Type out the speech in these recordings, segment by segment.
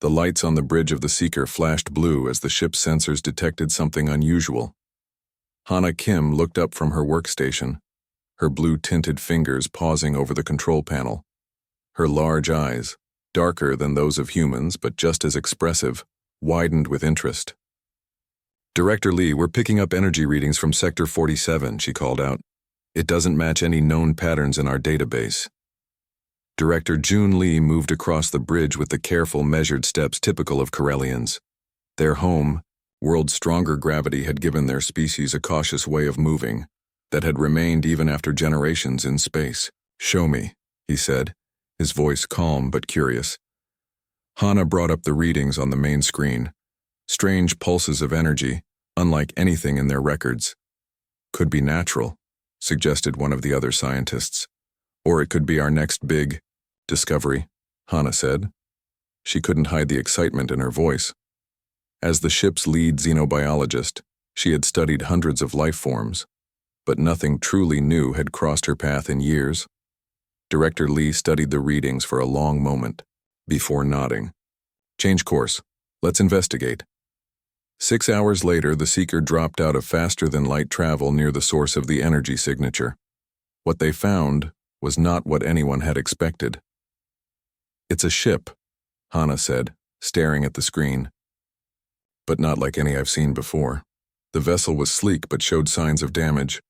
The lights on the bridge of the Seeker flashed blue as the ship's sensors detected something unusual. Hana Kim looked up from her workstation, her blue-tinted fingers pausing over the control panel. Her large eyes, darker than those of humans but just as expressive, widened with interest. "Director Lee, we're picking up energy readings from Sector 47, she called out. "It doesn't match any known patterns in our database." Director June Lee moved across the bridge with the careful, measured steps typical of Corellians. Their home, world's stronger gravity had given their species a cautious way of moving that had remained even after generations in space. "Show me," he said, his voice calm but curious. Hana brought up the readings on the main screen. Strange pulses of energy, unlike anything in their records. "Could be natural," suggested one of the other scientists. "Or it could be our next big discovery," Hana said. She couldn't hide the excitement in her voice. As the ship's lead xenobiologist, she had studied hundreds of life forms, but nothing truly new had crossed her path in years. Director Lee studied the readings for a long moment, before nodding. "Change course. Let's investigate." 6 hours later, the Seeker dropped out of faster-than-light travel near the source of the energy signature. What they found was not what anyone had expected. "It's a ship," Hana said, staring at the screen. "But not like any I've seen before." The vessel was sleek but showed signs of damage.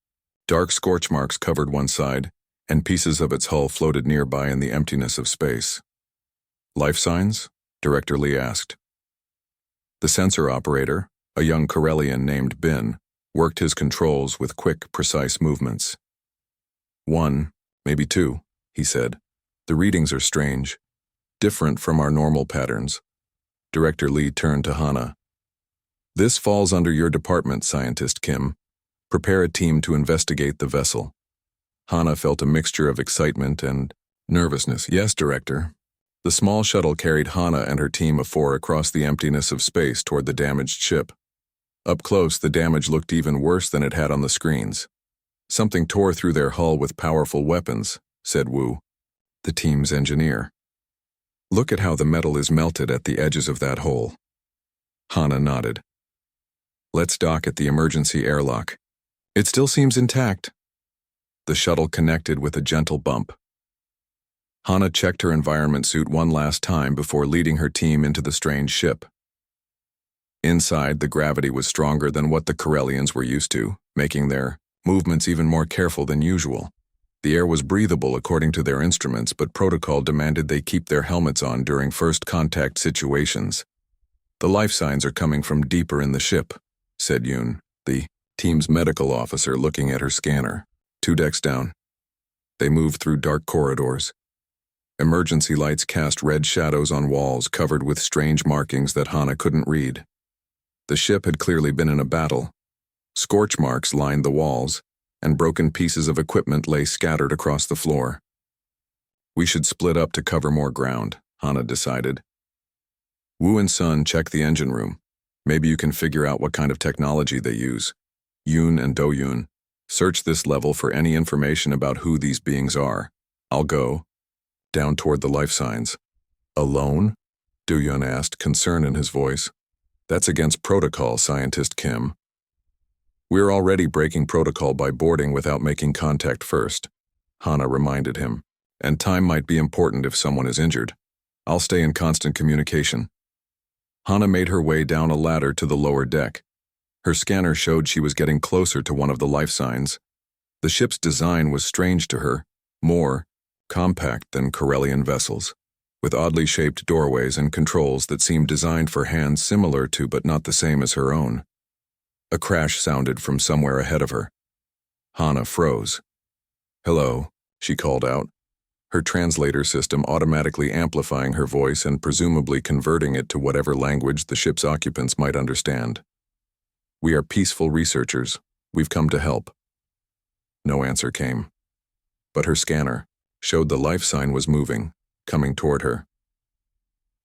Dark scorch marks covered one side, and pieces of its hull floated nearby in the emptiness of space. "Life signs?" Director Lee asked. The sensor operator, a young Corellian named Bin, worked his controls with quick, precise movements. "1, maybe 2, he said. "The readings are strange, different from our normal patterns." Director Lee turned to Hana. "This falls under your department, Scientist Kim. Prepare a team to investigate the vessel." Hana felt a mixture of excitement and nervousness. "Yes, Director." The small shuttle carried Hana and her team of 4 across the emptiness of space toward the damaged ship. Up close, the damage looked even worse than it had on the screens. "Something tore through their hull with powerful weapons," said Wu, the team's engineer. "Look at how the metal is melted at the edges of that hole." Hana nodded. "Let's dock at the emergency airlock." "It still seems intact." The shuttle connected with a gentle bump. Hana checked her environment suit one last time before leading her team into the strange ship. Inside, the gravity was stronger than what the Corellians were used to, making their movements even more careful than usual. The air was breathable according to their instruments, but protocol demanded they keep their helmets on during first contact situations. "The life signs are coming from deeper in the ship," said Yoon, the team's medical officer, looking at her scanner. 2 decks down." They moved through dark corridors. Emergency lights cast red shadows on walls covered with strange markings that Hana couldn't read. The ship had clearly been in a battle. Scorch marks lined the walls, and broken pieces of equipment lay scattered across the floor. "We should split up to cover more ground," Hana decided. "Wu and Sun, check the engine room. Maybe you can figure out what kind of technology they use. Yoon and Do-Yoon, search this level for any information about who these beings are. I'll go." Down toward the life signs. "Alone?" Do-Yoon asked, concern in his voice. "That's against protocol, Scientist Kim." "We're already breaking protocol by boarding without making contact first," Hana reminded him. "And time might be important if someone is injured. I'll stay in constant communication." Hana made her way down a ladder to the lower deck. Her scanner showed she was getting closer to one of the life signs. The ship's design was strange to her, more compact than Corellian vessels, with oddly shaped doorways and controls that seemed designed for hands similar to but not the same as her own. A crash sounded from somewhere ahead of her. Hana froze. "Hello," she called out, her translator system automatically amplifying her voice and presumably converting it to whatever language the ship's occupants might understand. "We are peaceful researchers. We've come to help." No answer came. But her scanner showed the life sign was moving, coming toward her.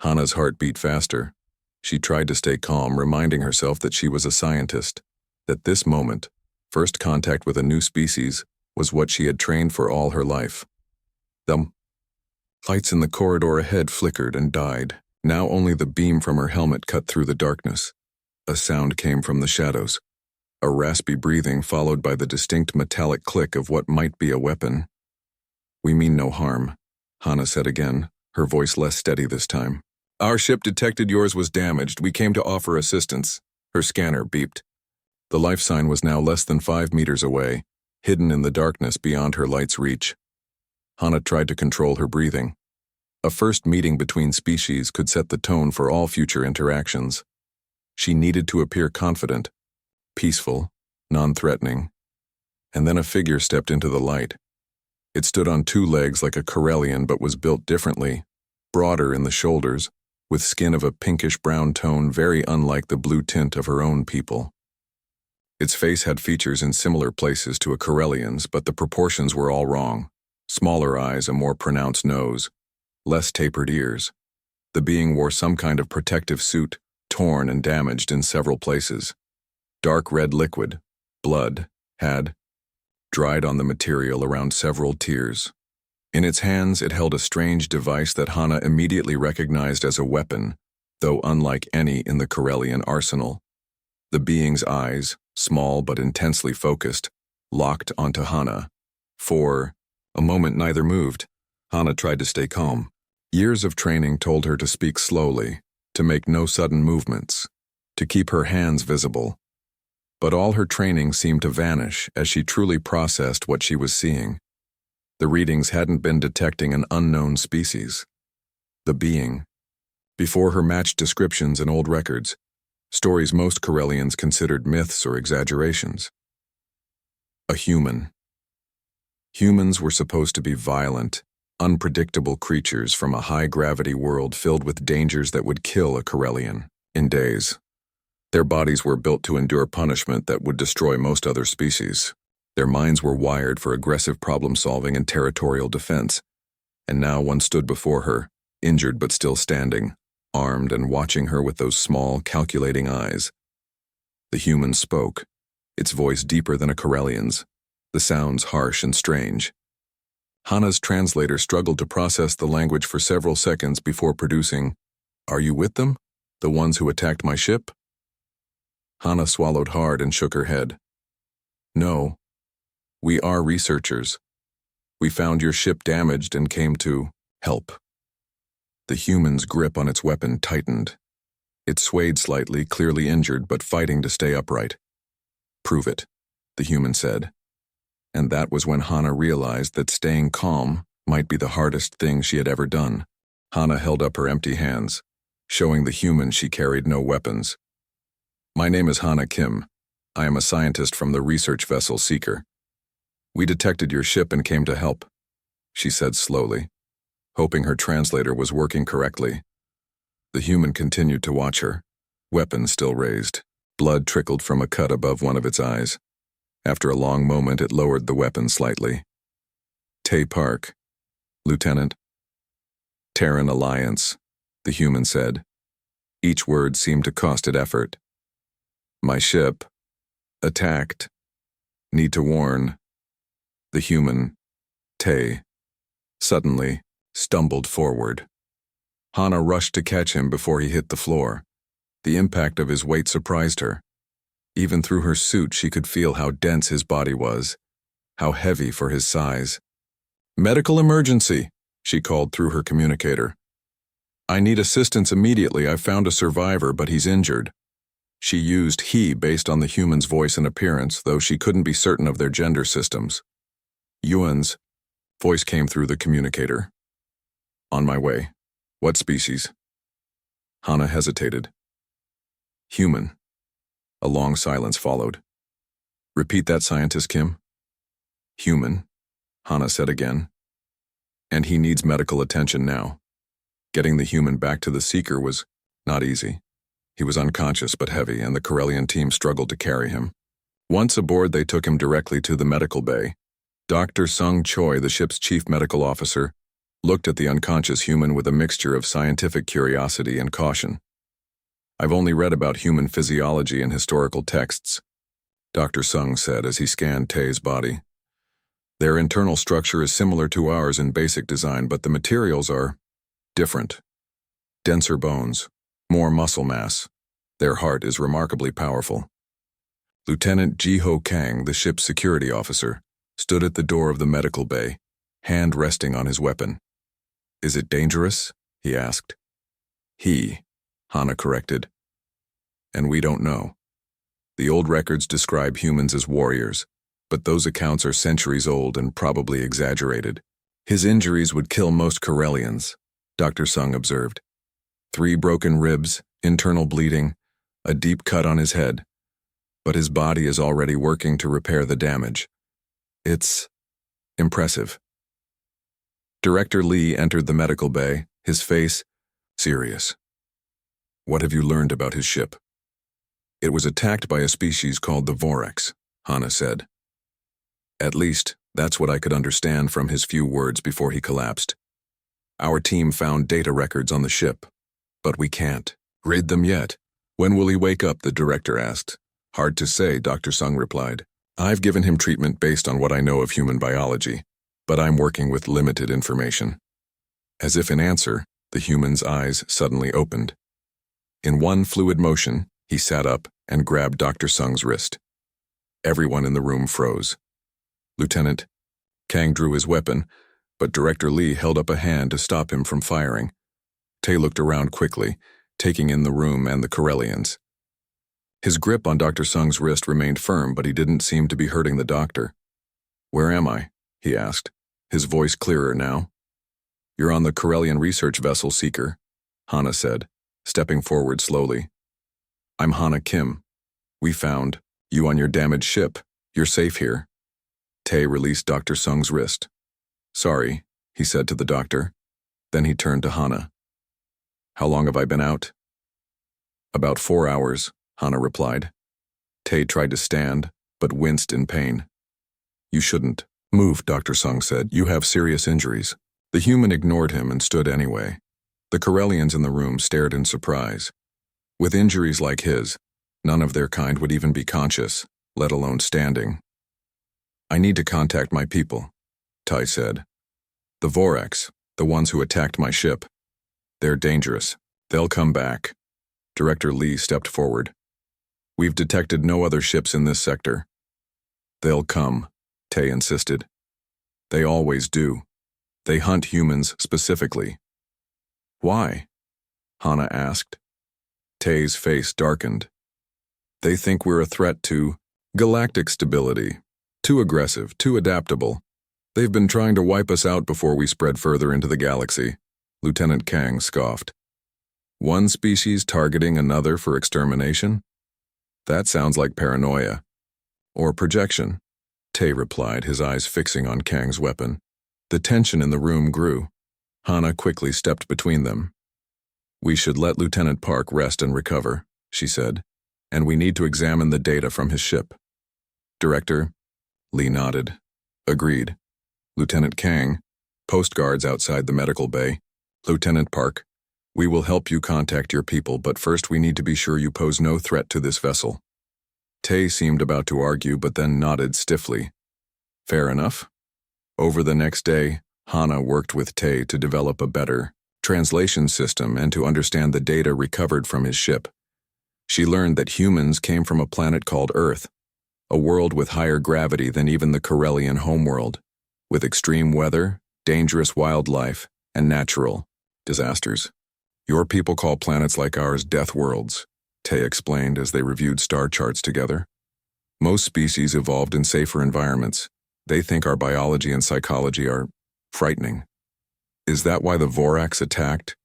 Hana's heart beat faster. She tried to stay calm, reminding herself that she was a scientist, that this moment, first contact with a new species, was what she had trained for all her life. The lights in the corridor ahead flickered and died, Now only the beam from her helmet cut through the darkness. A sound came from the shadows. A raspy breathing followed by the distinct metallic click of what might be a weapon. "We mean no harm," Hana said again, her voice less steady this time. "Our ship detected yours was damaged. We came to offer assistance." Her scanner beeped. The life sign was now less than 5 meters away, hidden in the darkness beyond her light's reach. Hana tried to control her breathing. A first meeting between species could set the tone for all future interactions. She needed to appear confident, peaceful, non-threatening. And then a figure stepped into the light. It stood on 2 legs like a Corellian but was built differently, broader in the shoulders, with skin of a pinkish-brown tone very unlike the blue tint of her own people. Its face had features in similar places to a Corellian's, but the proportions were all wrong. Smaller eyes, a more pronounced nose, less tapered ears. The being wore some kind of protective suit, torn and damaged in several places. Dark red liquid, blood, had dried on the material around several tears. In its hands, it held a strange device that Hana immediately recognized as a weapon, though unlike any in the Corellian arsenal. The being's eyes, small but intensely focused, locked onto Hana. For a moment neither moved. Hana tried to stay calm. Years of training told her to speak slowly, to make no sudden movements, to keep her hands visible. But all her training seemed to vanish as she truly processed what she was seeing. The readings hadn't been detecting an unknown species. The being. Before her matched descriptions in old records, stories most Corellians considered myths or exaggerations. A human. Humans were supposed to be violent, unpredictable creatures from a high-gravity world filled with dangers that would kill a Corellian in days. Their bodies were built to endure punishment that would destroy most other species. Their minds were wired for aggressive problem-solving and territorial defense. And now one stood before her, injured but still standing, armed and watching her with those small, calculating eyes. The human spoke, its voice deeper than a Corellian's, the sounds harsh and strange. Hana's translator struggled to process the language for several seconds before producing, "Are you with them? The ones who attacked my ship?" Hana swallowed hard and shook her head. "No. We are researchers. We found your ship damaged and came to help." The human's grip on its weapon tightened. It swayed slightly, clearly injured, but fighting to stay upright. "Prove it," the human said. And that was when Hana realized that staying calm might be the hardest thing she had ever done. Hana held up her empty hands, showing the human she carried no weapons. "My name is Hana Kim. I am a scientist from the research vessel Seeker. We detected your ship and came to help," she said slowly, hoping her translator was working correctly. The human continued to watch her, weapon still raised. Blood trickled from a cut above one of its eyes. After a long moment, it lowered the weapon slightly. "Tay Park, Lieutenant." "Terran Alliance," the human said. Each word seemed to cost it effort. "My ship. Attacked. Need to warn." The human, Tay, suddenly stumbled forward. Hana rushed to catch him before he hit the floor. The impact of his weight surprised her. Even through her suit, she could feel how dense his body was, how heavy for his size. "Medical emergency," she called through her communicator. "I need assistance immediately. I found a survivor, but he's injured." She used he based on the human's voice and appearance, though she couldn't be certain of their gender systems. "Yuan's," voice came through the communicator. "On my way. What species?" Hana hesitated. "Human." A long silence followed. "Repeat that, Scientist Kim." "Human," Hana said again. "And he needs medical attention now." Getting the human back to the Seeker was not easy. He was unconscious but heavy, and the Corellian team struggled to carry him. Once aboard, they took him directly to the medical bay. Dr. Sung Choi, the ship's chief medical officer, looked at the unconscious human with a mixture of scientific curiosity and caution. "I've only read about human physiology in historical texts," Dr. Sung said as he scanned Tay's body. "Their internal structure is similar to ours in basic design, but the materials are different." denser bones, more muscle mass. Their heart is remarkably powerful. Lieutenant Ji-Ho Kang, the ship's security officer, stood at the door of the medical bay, hand resting on his weapon. "Is it dangerous?" he asked. Hana corrected. "And we don't know. The old records describe humans as warriors, but those accounts are centuries old and probably exaggerated. His injuries would kill most Corellians," Dr. Sung observed. 3 broken ribs, internal bleeding, a deep cut on his head. But his body is already working to repair the damage. It's impressive. Director Lee entered the medical bay, his face serious. "What have you learned about his ship?" "It was attacked by a species called the Orcs," Hana said. "At least, that's what I could understand from his few words before he collapsed. Our team found data records on the ship, but we can't read them yet." "When will he wake up?" the director asked. "Hard to say," Dr. Sung replied. "I've given him treatment based on what I know of human biology, but I'm working with limited information." As if in answer, the human's eyes suddenly opened. In one fluid motion, he sat up and grabbed Dr. Sung's wrist. Everyone in the room froze. "Lieutenant," Kang drew his weapon, but Director Lee held up a hand to stop him from firing. Tae looked around quickly, taking in the room and the Corellians. His grip on Dr. Sung's wrist remained firm, but he didn't seem to be hurting the doctor. "Where am I?" he asked, his voice clearer now. "You're on the Corellian research vessel, Seeker," Hana said, stepping forward slowly. "I'm Hana Kim. We found you on your damaged ship. You're safe here." Tae released Dr. Sung's wrist. "Sorry," he said to the doctor. Then he turned to Hana. "How long have I been out?" "About 4 hours," Hana replied. Tae tried to stand, but winced in pain. "You shouldn't move," Dr. Sung said. "You have serious injuries." The human ignored him and stood anyway. The Corellians in the room stared in surprise. With injuries like his, none of their kind would even be conscious, let alone standing. "I need to contact my people," Tai said. "The Orcs, the ones who attacked my ship. They're dangerous. They'll come back." Director Lee stepped forward. "We've detected no other ships in this sector." "They'll come," Tae insisted. "They always do. They hunt humans specifically." "Why?" Hana asked. Tae's face darkened. "They think we're a threat to galactic stability. Too aggressive, too adaptable. They've been trying to wipe us out before we spread further into the galaxy," Lieutenant Kang scoffed. "One species targeting another for extermination? That sounds like paranoia. Or projection," Tae replied, his eyes fixing on Kang's weapon. The tension in the room grew. Hana quickly stepped between them. "We should let Lieutenant Park rest and recover," she said, "and we need to examine the data from his ship." "Director?" Lee nodded. "Agreed." Lieutenant Kang, post guards outside the medical bay. "Lieutenant Park, we will help you contact your people, but first we need to be sure you pose no threat to this vessel." Tae seemed about to argue, but then nodded stiffly. "Fair enough." Over the next day, Hana worked with Tae to develop a better translation system and to understand the data recovered from his ship. She learned that humans came from a planet called Earth, a world with higher gravity than even the Corellian homeworld, with extreme weather, dangerous wildlife, and natural disasters. "Your people call planets like ours death worlds," Tae explained as they reviewed star charts together. "Most species evolved in safer environments. They think our biology and psychology are frightening." "Is that why the Orcs attacked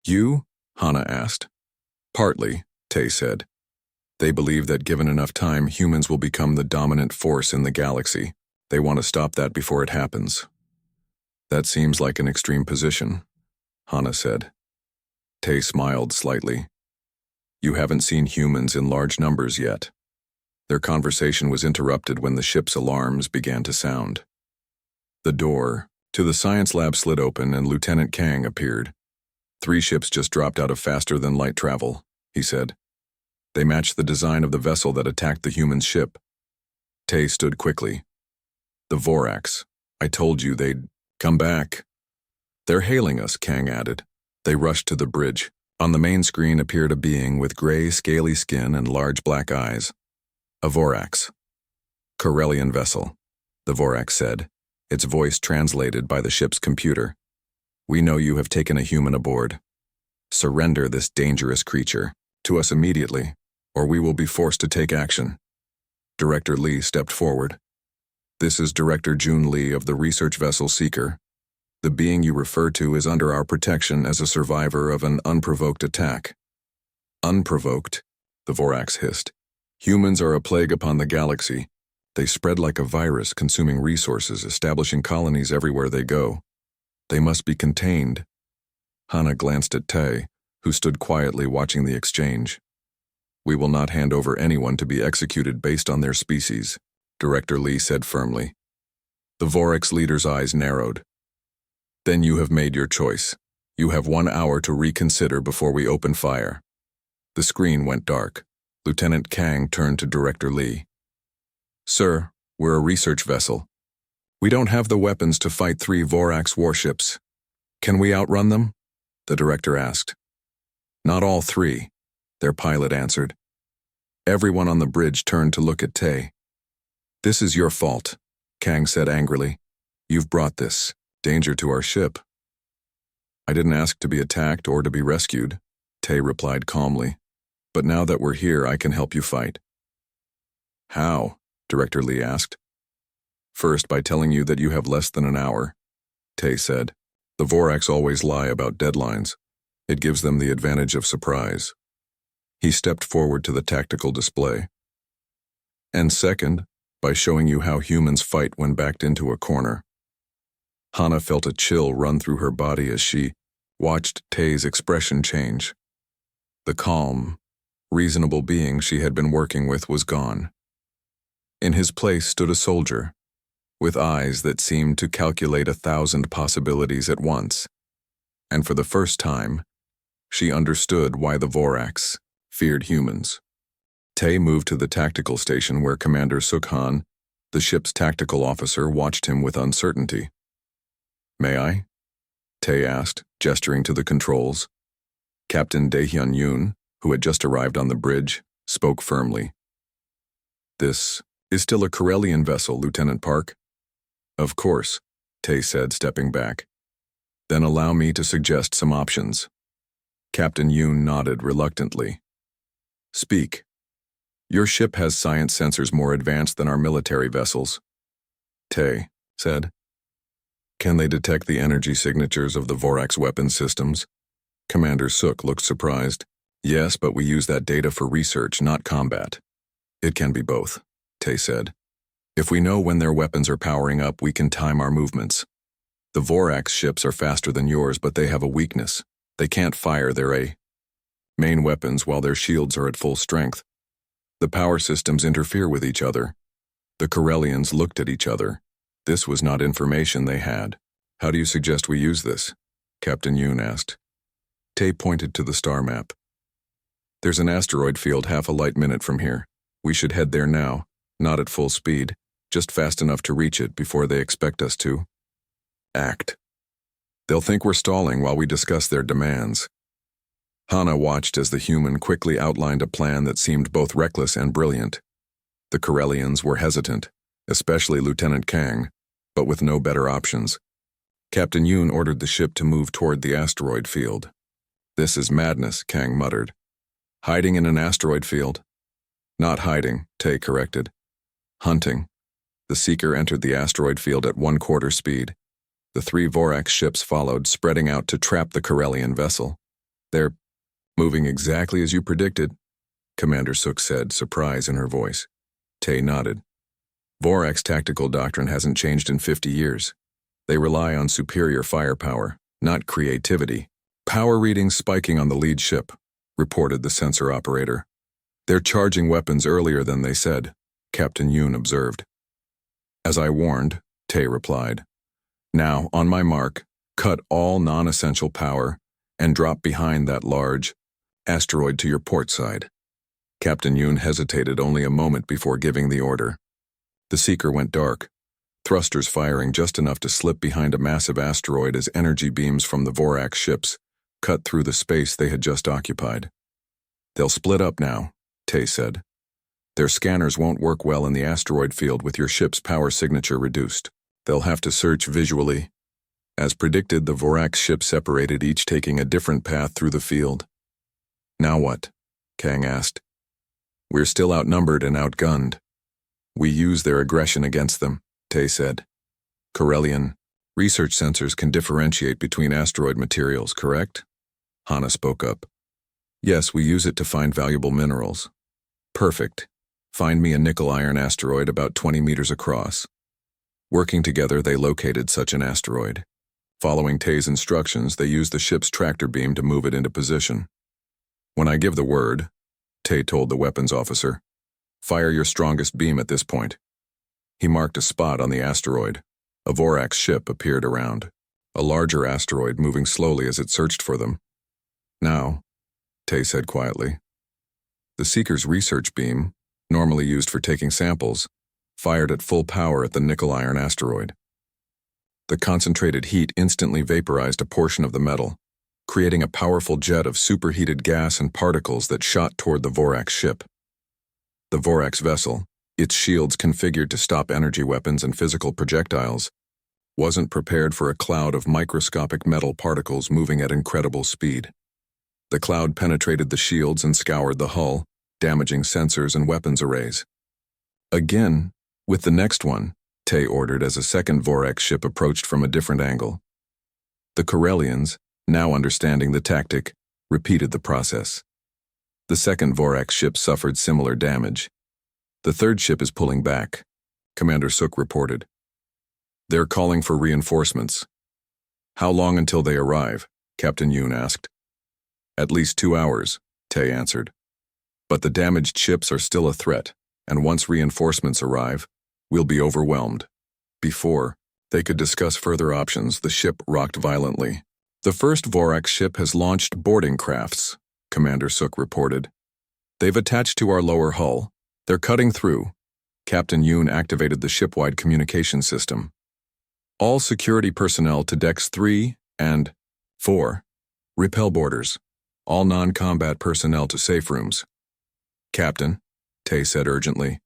you?" Hana asked. "Partly," Tae said. "They believe that given enough time, humans will become the dominant force in the galaxy. They want to stop that before it happens." "That seems like an extreme position," Hana said. Tae smiled slightly. "You haven't seen humans in large numbers yet." Their conversation was interrupted when the ship's alarms began to sound. The door to the science lab slid open and Lieutenant Kang appeared. "3 ships just dropped out of faster-than-light travel," he said. "They matched the design of the vessel that attacked the human ship." Tae stood quickly. "The Orcs. I told you they'd come back." "They're hailing us," Kang added. "They rushed to the bridge. On the main screen appeared a being with gray, scaly skin and large black eyes. A Vorax. Corellian vessel, the Vorax said, its voice translated by the ship's computer. We know you have taken a human aboard. Surrender this dangerous creature to us immediately, or we will be forced to take action. Director Lee stepped forward. This is Director June Lee of the research vessel Seeker. The being you refer to is under our protection as a survivor of an unprovoked attack. Unprovoked? The Vorax hissed. Humans are a plague upon the galaxy. They spread like a virus, consuming resources, establishing colonies everywhere they go. They must be contained. Hana glanced at Tay, who stood quietly watching the exchange. We will not hand over anyone to be executed based on their species, Director Lee said firmly. The Vorax leader's eyes narrowed. Then you have made your choice. You have 1 hour to reconsider before we open fire. The screen went dark. Lieutenant Kang turned to Director Lee. Sir, we're a research vessel. We don't have the weapons to fight 3 Vorax warships. Can we outrun them? The director asked. Not all 3, their pilot answered. Everyone on the bridge turned to look at Tay. This is your fault, Kang said angrily. You've brought this danger to our ship. I didn't ask to be attacked or to be rescued, Tay replied calmly. But now that we're here, I can help you fight. How? Director Lee asked. First, by telling you that you have less than an hour, Tay said. The Vorax always lie about deadlines. It gives them the advantage of surprise. He stepped forward to the tactical display. And second, by showing you how humans fight when backed into a corner. Hana felt a chill run through her body as she watched Tay's expression change. The calm, reasonable being she had been working with was gone. In his place stood a soldier, with eyes that seemed to calculate 1,000 possibilities at once. And for the first time, she understood why the Vorax feared humans. Tay moved to the tactical station where Commander Sukhan, the ship's tactical officer, watched him with uncertainty. May I? Tay asked, gesturing to the controls. Captain Daehyun Yoon, who had just arrived on the bridge, spoke firmly. This is still a Corellian vessel, Lieutenant Park. Of course, Tay said, stepping back. Then allow me to suggest some options. Captain Yoon nodded reluctantly. Speak. Your ship has science sensors more advanced than our military vessels, Tay said. Can they detect the energy signatures of the Vorax weapon systems? Commander Suk looked surprised. Yes, but we use that data for research, not combat. It can be both, Tay said. If we know when their weapons are powering up, we can time our movements. The Vorax ships are faster than yours, but they have a weakness. They can't fire their main weapons while their shields are at full strength. The power systems interfere with each other. The Corellians looked at each other. This was not information they had. How do you suggest we use this? Captain Yoon asked. Tay pointed to the star map. There's an asteroid field half a light minute from here. We should head there now, not at full speed, just fast enough to reach it before they expect us to act. They'll think we're stalling while we discuss their demands. Hana watched as the human quickly outlined a plan that seemed both reckless and brilliant. The Corellians were hesitant, especially Lieutenant Kang, but with no better options. Captain Yoon ordered the ship to move toward the asteroid field. This is madness, Kang muttered. Hiding in an asteroid field? Not hiding, Tay corrected. Hunting. The Seeker entered the asteroid field at 1/4 speed. The 3 Vorax ships followed, spreading out to trap the Corellian vessel. They're moving exactly as you predicted, Commander Suk said, surprise in her voice. Tay nodded. Vorax tactical doctrine hasn't changed in 50 years. They rely on superior firepower, not creativity. Power readings spiking on the lead ship, reported the sensor operator. They're charging weapons earlier than they said, Captain Yoon observed. As I warned, Tay replied. Now, on my mark, cut all non-essential power and drop behind that large asteroid to your port side. Captain Yoon hesitated only a moment before giving the order. The Seeker went dark, thrusters firing just enough to slip behind a massive asteroid as energy beams from the Vorax ships cut through the space they had just occupied. "They'll split up now," Tay said. "Their scanners won't work well in the asteroid field with your ship's power signature reduced. They'll have to search visually." As predicted, the Vorax ship separated, each taking a different path through the field. "Now what?" Kang asked. "We're still outnumbered and outgunned. We use their aggression against them," Tay said. "Corellian, research sensors can differentiate between asteroid materials, correct?" Hana spoke up. "Yes, we use it to find valuable minerals." "Perfect. Find me a nickel-iron asteroid about 20 meters across." Working together, they located such an asteroid. Following Tay's instructions, they used the ship's tractor beam to move it into position. "When I give the word," Tay told the weapons officer, "fire your strongest beam at this point." He marked a spot on the asteroid. A Vorax ship appeared around, a larger asteroid moving slowly as it searched for them. "Now," Tay said quietly. The Seeker's research beam, normally used for taking samples, fired at full power at the nickel-iron asteroid. The concentrated heat instantly vaporized a portion of the metal, creating a powerful jet of superheated gas and particles that shot toward the Vorax ship. The Vorax vessel, its shields configured to stop energy weapons and physical projectiles, wasn't prepared for a cloud of microscopic metal particles moving at incredible speed. The cloud penetrated the shields and scoured the hull, damaging sensors and weapons arrays. "Again, with the next one," Tay ordered as a second Vorax ship approached from a different angle. The Corellians, now understanding the tactic, repeated the process. The second Vorax ship suffered similar damage. "The third ship is pulling back," Commander Suk reported. "They're calling for reinforcements." "How long until they arrive?" Captain Yoon asked. "At least 2 hours," Tay answered. "But the damaged ships are still a threat, and once reinforcements arrive, we'll be overwhelmed." Before they could discuss further options, the ship rocked violently. "The first Vorax ship has launched boarding crafts," Commander Suk reported. "They've attached to our lower hull. They're cutting through." Captain Yoon activated the ship-wide communication system. "All security personnel to decks 3 and 4. Repel boarders. All non-combat personnel to safe rooms." "Captain," Tay said urgently,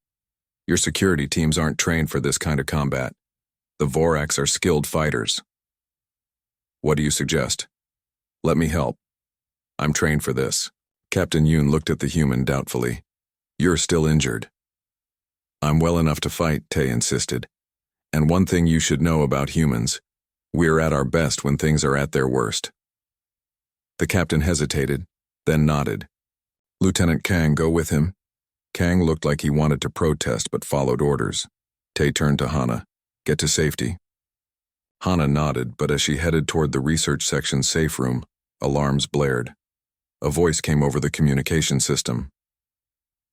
"your security teams aren't trained for this kind of combat. The Vorax are skilled fighters." "What do you suggest?" "Let me help. I'm trained for this." Captain Yoon looked at the human doubtfully. "You're still injured." "I'm well enough to fight," Tay insisted. "And one thing you should know about humans, we're at our best when things are at their worst." The captain hesitated, then nodded. "Lieutenant Kang, go with him." Kang looked like he wanted to protest but followed orders. Tay turned to Hana. "Get to safety." Hana nodded, but as she headed toward the research section's safe room, alarms blared. A voice came over the communication system.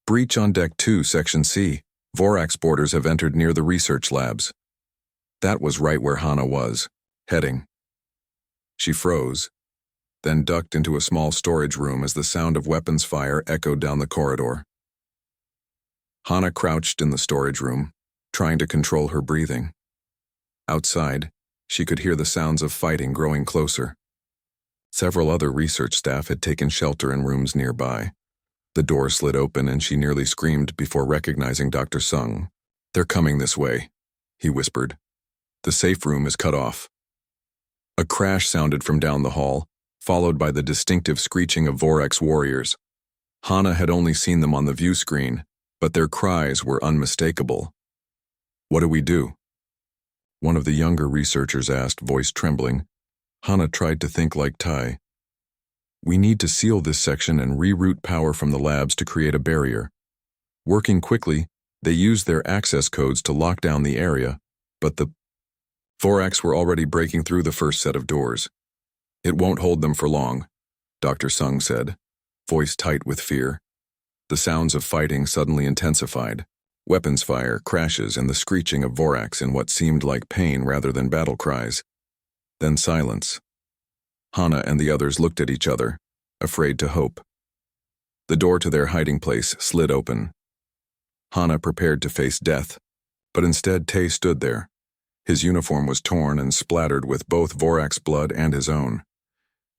"Breach on Deck 2, Section C. Vorax boarders have entered near the research labs." That was right where Hana was, heading. She froze, then ducked into a small storage room as the sound of weapons fire echoed down the corridor. Hana crouched in the storage room, trying to control her breathing. Outside, she could hear the sounds of fighting growing closer. Several other research staff had taken shelter in rooms nearby. The door slid open and she nearly screamed before recognizing Dr. Sung. "They're coming this way," he whispered. "The safe room is cut off." A crash sounded from down the hall, followed by the distinctive screeching of Vorax warriors. Hana had only seen them on the view screen, but their cries were unmistakable. "What do we do?" one of the younger researchers asked, voice trembling. Hana tried to think like Tai. "We need to seal this section and reroute power from the labs to create a barrier." Working quickly, they used their access codes to lock down the area, but the Vorax were already breaking through the first set of doors. "It won't hold them for long," Dr. Sung said, voice tight with fear. The sounds of fighting suddenly intensified. Weapons fire, crashes, and the screeching of Vorax in what seemed like pain rather than battle cries. Then silence. Hana and the others looked at each other, afraid to hope. The door to their hiding place slid open. Hana prepared to face death, but instead Tay stood there. His uniform was torn and splattered with both Vorax blood and his own.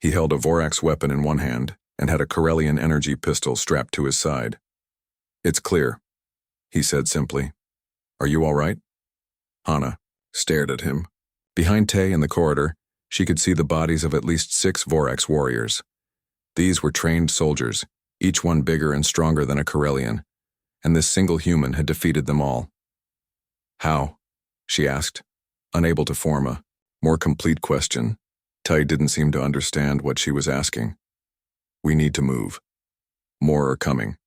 He held a Vorax weapon in one hand and had a Corellian energy pistol strapped to his side. "It's clear," he said simply. "Are you all right?" Hana stared at him. Behind Tay in the corridor, she could see the bodies of at least 6 Vorax warriors. These were trained soldiers, each one bigger and stronger than a Corellian, and this single human had defeated them all. "How?" she asked, unable to form a more complete question. Tay didn't seem to understand what she was asking. "We need to move. More are coming."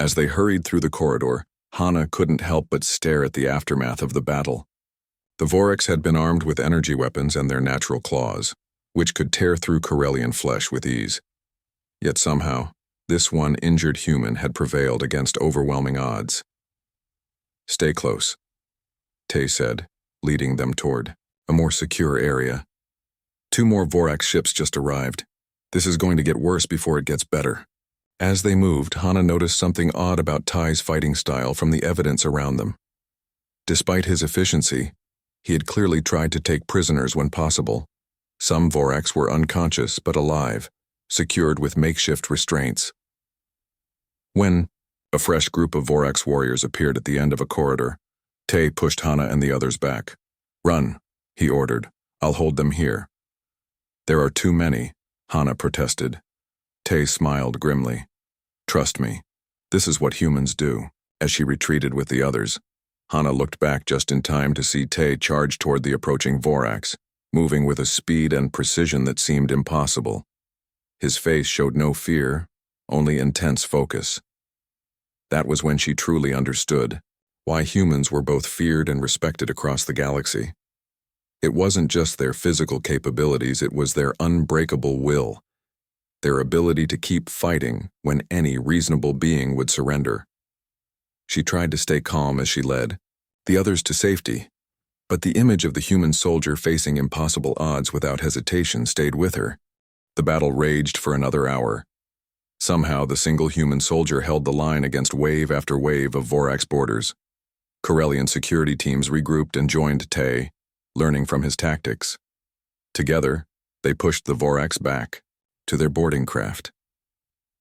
As they hurried through the corridor, Hana couldn't help but stare at the aftermath of the battle. The Vorax had been armed with energy weapons and their natural claws, which could tear through Corellian flesh with ease. Yet somehow, this one injured human had prevailed against overwhelming odds. "Stay close," Tay said, leading them toward a more secure area. 2 more Vorax ships just arrived. This is going to get worse before it gets better. As they moved, Hana noticed something odd about Tai's fighting style from the evidence around them. Despite his efficiency, he had clearly tried to take prisoners when possible. Some Vorax were unconscious but alive, secured with makeshift restraints. When a fresh group of Vorax warriors appeared at the end of a corridor, Tay pushed Hana and the others back. "Run," he ordered. "I'll hold them here." "There are too many," Hana protested. Tay smiled grimly. "Trust me, this is what humans do." As she retreated with the others, Hana looked back just in time to see Tay charge toward the approaching Vorax, moving with a speed and precision that seemed impossible. His face showed no fear, only intense focus. That was when she truly understood why humans were both feared and respected across the galaxy. It wasn't just their physical capabilities, it was their unbreakable will, their ability to keep fighting when any reasonable being would surrender. She tried to stay calm as she led the others to safety, but the image of the human soldier facing impossible odds without hesitation stayed with her. The battle raged for another hour. Somehow, the single human soldier held the line against wave after wave of Vorax boarders. Corellian security teams regrouped and joined Tay, learning from his tactics. Together, they pushed the Vorax back to their boarding craft.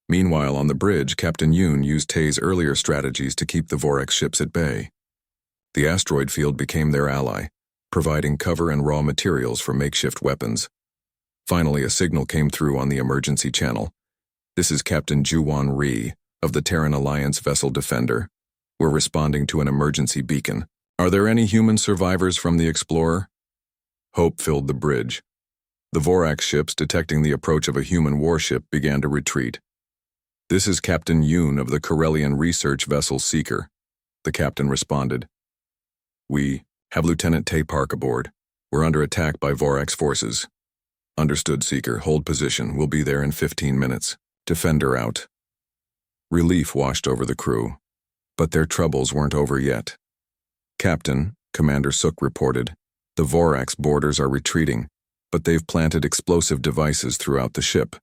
Meanwhile, on the bridge, Captain Yoon used Tay's earlier strategies to keep the Vorax ships at bay. The asteroid field became their ally, providing cover and raw materials for makeshift weapons. Finally, a signal came through on the emergency channel. "This is Captain Juwon Ri of the Terran Alliance vessel Defender. We're responding to an emergency beacon. Are there any human survivors from the Explorer?" Hope filled the bridge. The Vorax ships, detecting the approach of a human warship, began to retreat. "This is Captain Yoon of the Corellian research vessel Seeker," the captain responded. "We have Lieutenant Tay Park aboard. We're under attack by Vorax forces." "Understood, Seeker. Hold position. We'll be there in 15 minutes. Defender out." Relief washed over the crew, but their troubles weren't over yet. "Captain," Commander Suk reported, "the Vorax boarders are retreating, but they've planted explosive devices throughout the ship.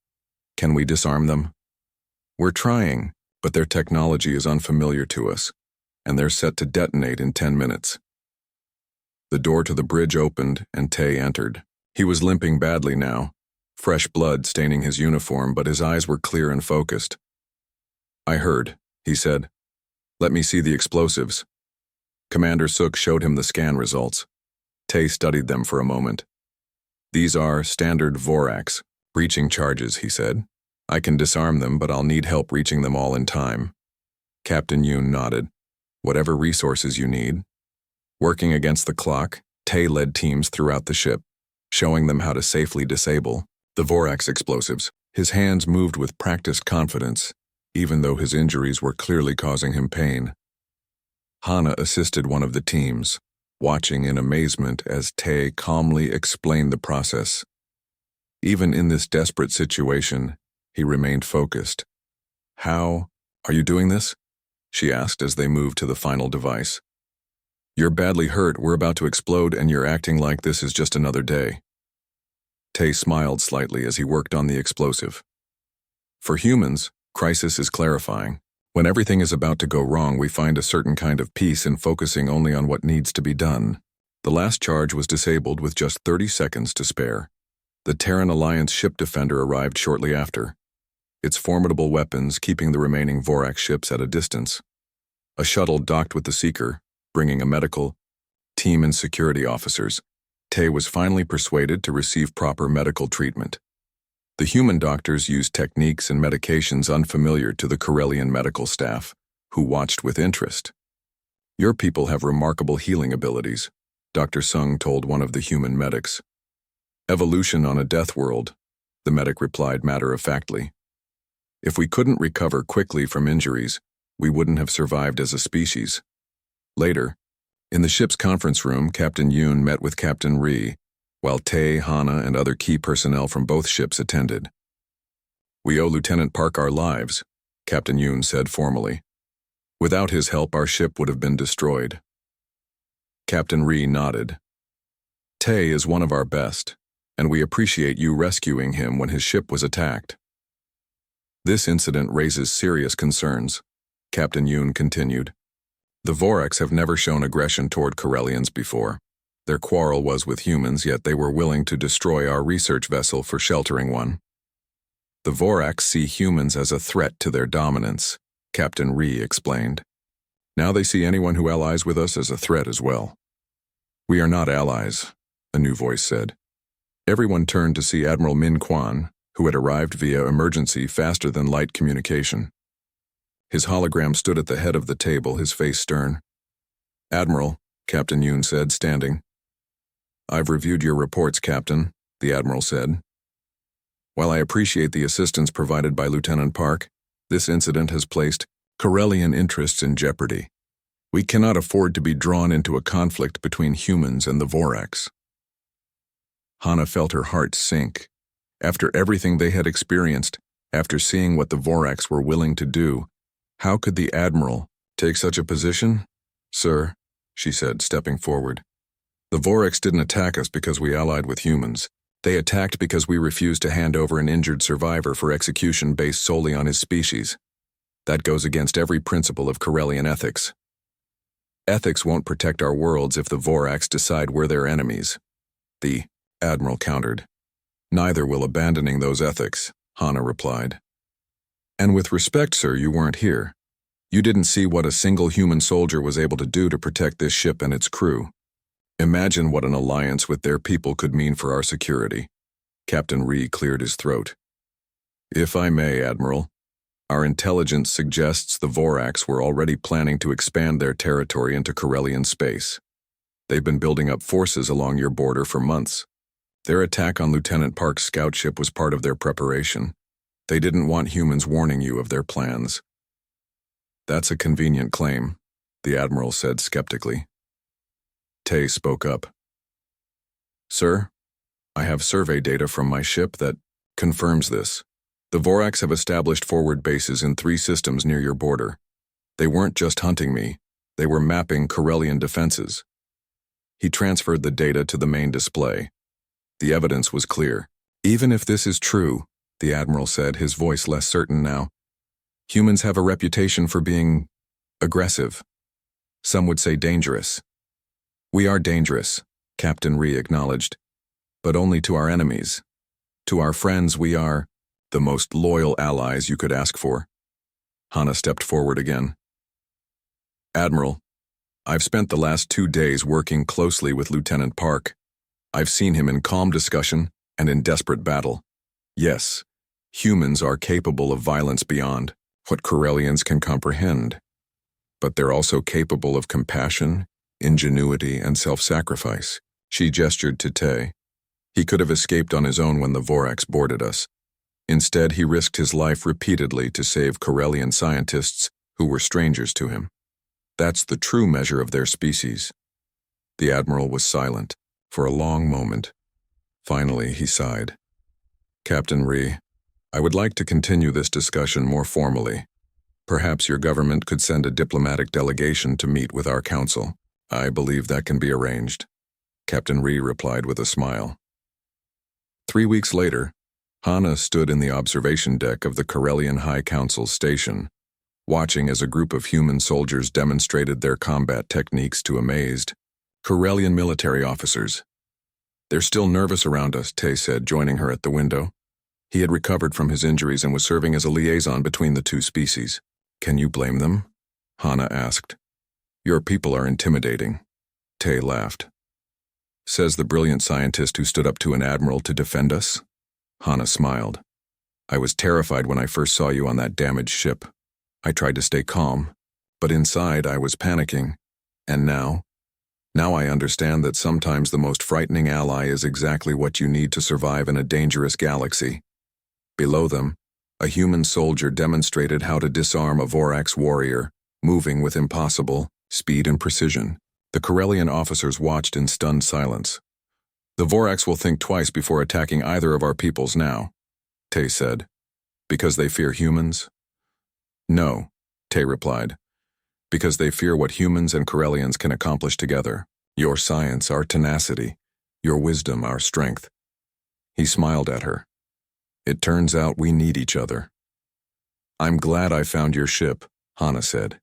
Can we disarm them?" "We're trying, but their technology is unfamiliar to us, and they're set to detonate in 10 minutes. The door to the bridge opened, and Tay entered. He was limping badly now, fresh blood staining his uniform, but his eyes were clear and focused. "I heard," he said. "Let me see the explosives." Commander Suk showed him the scan results. Tay studied them for a moment. "These are standard Vorax breaching charges," he said. "I can disarm them, but I'll need help reaching them all in time." Captain Yoon nodded. "Whatever resources you need." Working against the clock, Tay led teams throughout the ship, showing them how to safely disable the Vorax explosives. His hands moved with practiced confidence, even though his injuries were clearly causing him pain. Hana assisted one of the teams, watching in amazement as Tay calmly explained the process. Even in this desperate situation, he remained focused. "How are you doing this?" she asked as they moved to the final device. "You're badly hurt, we're about to explode, and you're acting like this is just another day." Tay smiled slightly as he worked on the explosive. "For humans, crisis is clarifying. When everything is about to go wrong, we find a certain kind of peace in focusing only on what needs to be done." The last charge was disabled with just 30 seconds to spare. The Terran Alliance ship defender arrived shortly after, its formidable weapons keeping the remaining Vorax ships at a distance. A shuttle docked with the Seeker, bringing a medical team and security officers. Tay was finally persuaded to receive proper medical treatment. The human doctors used techniques and medications unfamiliar to the Corellian medical staff, who watched with interest. "Your people have remarkable healing abilities," Dr. Sung told one of the human medics. "Evolution on a death world," the medic replied matter-of-factly. "If we couldn't recover quickly from injuries, we wouldn't have survived as a species." Later, in the ship's conference room, Captain Yoon met with Captain Rhee, while Tay, Hana, and other key personnel from both ships attended. "We owe Lieutenant Park our lives," Captain Yoon said formally. "Without his help, our ship would have been destroyed." Captain Rhee nodded. "Tay is one of our best, and we appreciate you rescuing him when his ship was attacked." "This incident raises serious concerns," Captain Yoon continued. "The Vorax have never shown aggression toward Corellians before. Their quarrel was with humans, yet they were willing to destroy our research vessel for sheltering one. The Vorax see humans as a threat to their dominance," Captain Rhee explained. "Now they see anyone who allies with us as a threat as well." "We are not allies," a new voice said. Everyone turned to see Admiral Min Quan, who had arrived via emergency faster than light communication. His hologram stood at the head of the table, his face stern. "Admiral," Captain Yoon said, standing. "I've reviewed your reports, Captain," the Admiral said. "While I appreciate the assistance provided by Lieutenant Park, this incident has placed Corellian interests in jeopardy. We cannot afford to be drawn into a conflict between humans and the Vorax." Hana felt her heart sink. After everything they had experienced, after seeing what the Vorax were willing to do, how could the Admiral take such a position? "Sir," she said, stepping forward, "the Vorax didn't attack us because we allied with humans. They attacked because we refused to hand over an injured survivor for execution based solely on his species. That goes against every principle of Corellian ethics. Ethics won't protect our worlds if the Vorax decide we're their enemies," the Admiral countered. "Neither will abandoning those ethics," Hana replied. "And with respect, sir, you weren't here. You didn't see what a single human soldier was able to do to protect this ship and its crew. Imagine what an alliance with their people could mean for our security." Captain Rhee cleared his throat. "If I may, Admiral, our intelligence suggests the Vorax were already planning to expand their territory into Corellian space. They've been building up forces along your border for months. Their attack on Lieutenant Park's scout ship was part of their preparation. They didn't want humans warning you of their plans." "That's a convenient claim," the Admiral said skeptically. Tay spoke up. "Sir, I have survey data from my ship that confirms this. The Vorax have established forward bases in 3 systems near your border. They weren't just hunting me, they were mapping Corellian defenses." He transferred the data to the main display. The evidence was clear. "Even if this is true," the Admiral said, his voice less certain now, "humans have a reputation for being aggressive. Some would say dangerous." "We are dangerous," Captain Rhee acknowledged, "but only to our enemies. To our friends, we are the most loyal allies you could ask for." Hana stepped forward again. "Admiral, I've spent the last 2 days working closely with Lieutenant Park. I've seen him in calm discussion and in desperate battle. Yes, humans are capable of violence beyond what Corellians can comprehend, but they're also capable of compassion, ingenuity, and self-sacrifice." She gestured to Tay. "He could have escaped on his own when the Vorax boarded us. Instead, he risked his life repeatedly to save Corellian scientists who were strangers to him. That's the true measure of their species." The Admiral was silent for a long moment. Finally, he sighed. "Captain Rhee, I would like to continue this discussion more formally. Perhaps your government could send a diplomatic delegation to meet with our council. I believe that can be arranged," Captain Rhee replied with a smile. 3 weeks later, Hana stood in the observation deck of the Corellian High Council's station, watching as a group of human soldiers demonstrated their combat techniques to amazed Corellian military officers. They're still nervous around us, Tay said, joining her at the window. He had recovered from his injuries and was serving as a liaison between the two species. Can you blame them? Hana asked. Your people are intimidating. Tay laughed. Says the brilliant scientist who stood up to an admiral to defend us? Hana smiled. I was terrified when I first saw you on that damaged ship. I tried to stay calm, but inside I was panicking. And now? Now I understand that sometimes the most frightening ally is exactly what you need to survive in a dangerous galaxy. Below them, a human soldier demonstrated how to disarm a Vorac's warrior, moving with impossible speed and precision. The Corellian officers watched in stunned silence. The Vorac's will think twice before attacking either of our peoples now, Tay said. Because they fear humans? No, Tay replied. Because they fear what humans and Corellians can accomplish together. Your science, our tenacity. Your wisdom, our strength. He smiled at her. It turns out we need each other. I'm glad I found your ship, Hana said.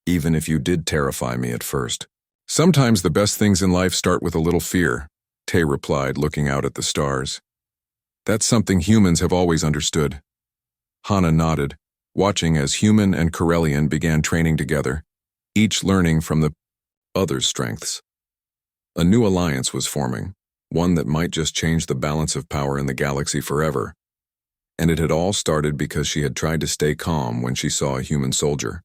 Even if you did terrify me at first. Sometimes the best things in life start with a little fear, Tay replied, looking out at the stars. That's something humans have always understood. Hana nodded, watching as human and Corellian began training together, each learning from the other's strengths. A new alliance was forming, one that might just change the balance of power in the galaxy forever. And it had all started because she had tried to stay calm when she saw a human soldier.